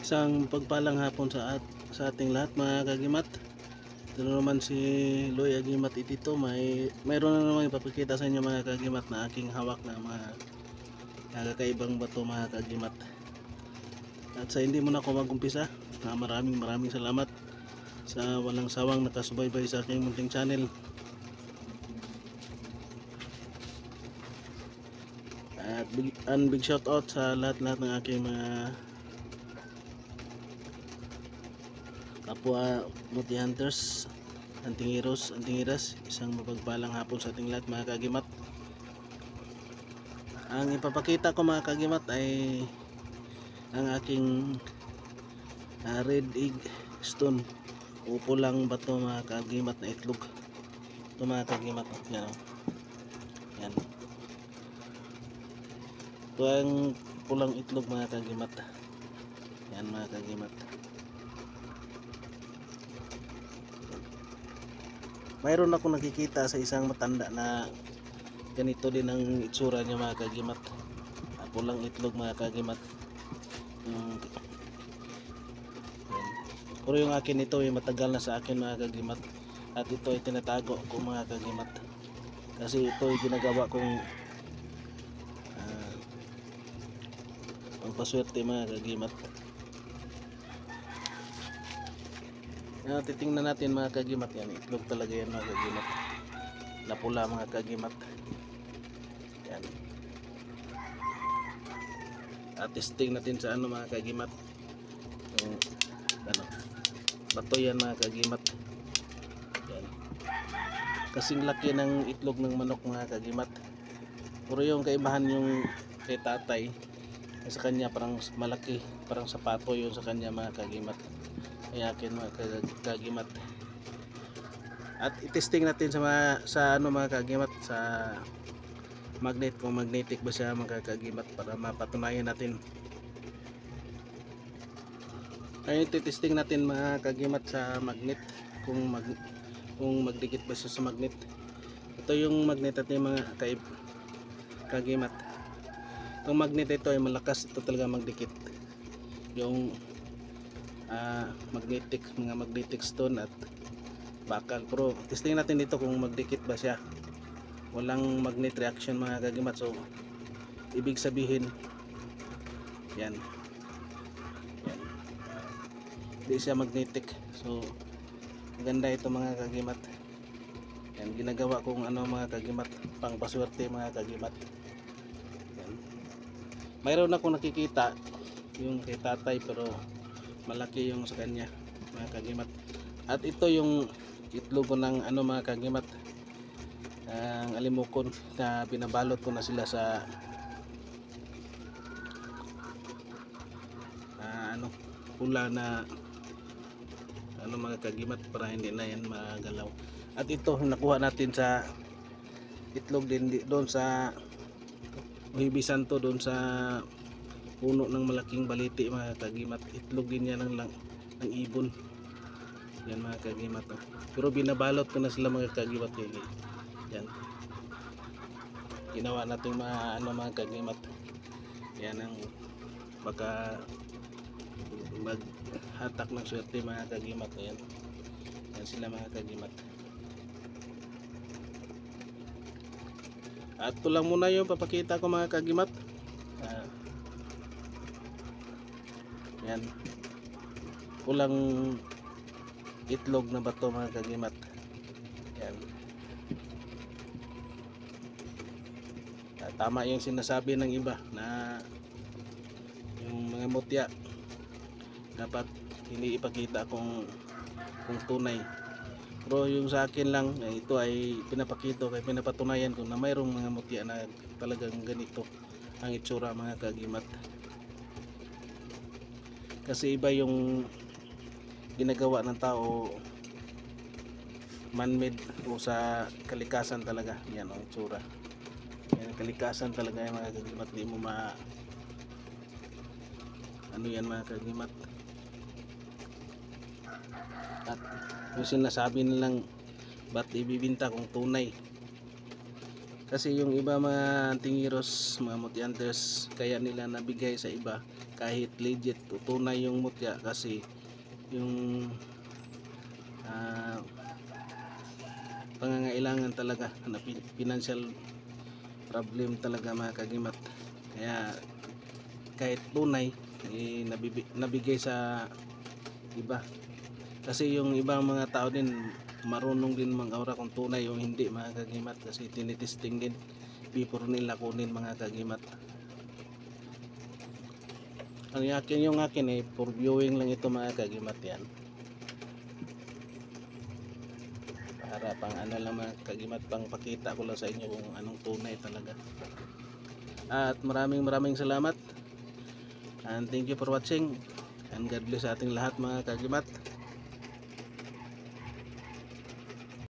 Isang pagpalang hapon sa ating lahat mga kagimat. Ito na naman si Loy Agimat Itito. Mayroon na naman ipapakita sa inyo mga kagimat na aking hawak na mga kakaibang bato mga kagimat. At sa hindi mo na ako mag-umpisa, maraming salamat sa walang sawang nakasubaybay sa aking munting channel. At big shout out sa lahat ng aking mga kapwa multi hunters, hunting heroes, hunting heroes. Isang mapagpalang hapon sa ating lahat mga kagimat. Ang ipapakita ko mga kagimat ay ang aking red egg stone o pulang bato mga kagimat na itlog. Ito mga kagimat, yan o. Yan. Ito ang pulang itlog mga kagimat. Yan mga kagimat. Mayroon ako nakikita sa isang matanda na ganito din ang itsura niya mga kagimat. Pulang itlog mga kagimat. Pero yung akin ito ay matagal na sa akin mga kagimat. At ito ay tinatago ko mga kagimat. Kasi ito ay ginagawa kong pangpaswerte mga kagimat. Titingnan natin mga kagimat, yan itlog talaga yan mga kagimat, napula mga kagimat. Yan, at testing natin sa mga kagimat yung bato yan mga kagimat. Yan, kasing laki ng itlog ng manok mga kagimat. Pero yung kaibahan yung kay tatay, sa kanya parang malaki, parang sapato yun sa kanya mga kagimat. Ay akin mga kagimat. At i-testing natin sa mga kagimat, sa magnet, kung magnetic ba siya mga kagimat, para mapatunayan natin. Ay i-testing natin mga kagimat sa magnet, kung magdikit ba siya sa magnet. Ito yung magnet natin mga kagimat. Itong magnet ito ay malakas, ito talaga magdikit. Yung mga magnetic stone at bakal. Pero testing natin dito kung magdikit ba siya. Walang magnet reaction mga kagimat, so ibig sabihin yan, hindi siya magnetic. So maganda ito mga kagimat. Yan, ginagawa kong mga kagimat, pang paswerte mga kagimat. Yan. Mayroon akong nakikita yung kay tatay pero malaki yung sa kanya mga kagimat. At ito yung itlog ko ng mga kagimat, ang alimukon na binabalot ko na sila sa pula na mga kagimat, para hindi na yan magalaw. At ito nakuha natin sa itlog din doon sa Uhibisan to, doon sa puno ng malaking baliti mga kagimat. Itlog din yan ng ibon yan mga kagimat. Pero binabalot ko na sila mga kagimat. Yan, ginawa natin mga kagimat. Yan ang baka maghatak ng swerte mga kagimat. Yan sila mga kagimat. At ito lang muna yung papakita ko mga kagimat. Yan, pulang itlog na bato mga kagimat. Yan, tama yung sinasabi ng iba na yung mga mutya dapat hindi ipakita kung tunay. Pero yung sa akin lang, ito ay pinapakita, kay pinapatunayan ko na mayroong mga mutya na talagang ganito ang itsura mga kagimat. Kasi iba yung ginagawa ng tao, man-made o sa kalikasan talaga. Yan ang itsura. Yan, kalikasan talaga yung mga kagimat. Di mo yan mga kagimat. At yung sinasabi nilang ba't ibibinta kung tunay, kasi yung iba mga hunting heroes, mga multi hunters, kaya nila nabigay sa iba kahit legit tunay yung mutya, kasi yung pangangailangan talaga na financial problem talaga mga kagimat, kaya kahit tunay nabigay sa iba, kasi yung ibang mga tao din marunong din mag-aura kung tunay o hindi mga kagimat, kasi tinitesting din before nila kunin mga kagimat. Yung akin for viewing lang ito mga kagimat, yan para pang ano lang mga kagimat, pang pakita ko lang sa inyo kung anong tunay talaga. At maraming salamat and thank you for watching, and God bless sa ating lahat mga kagimat.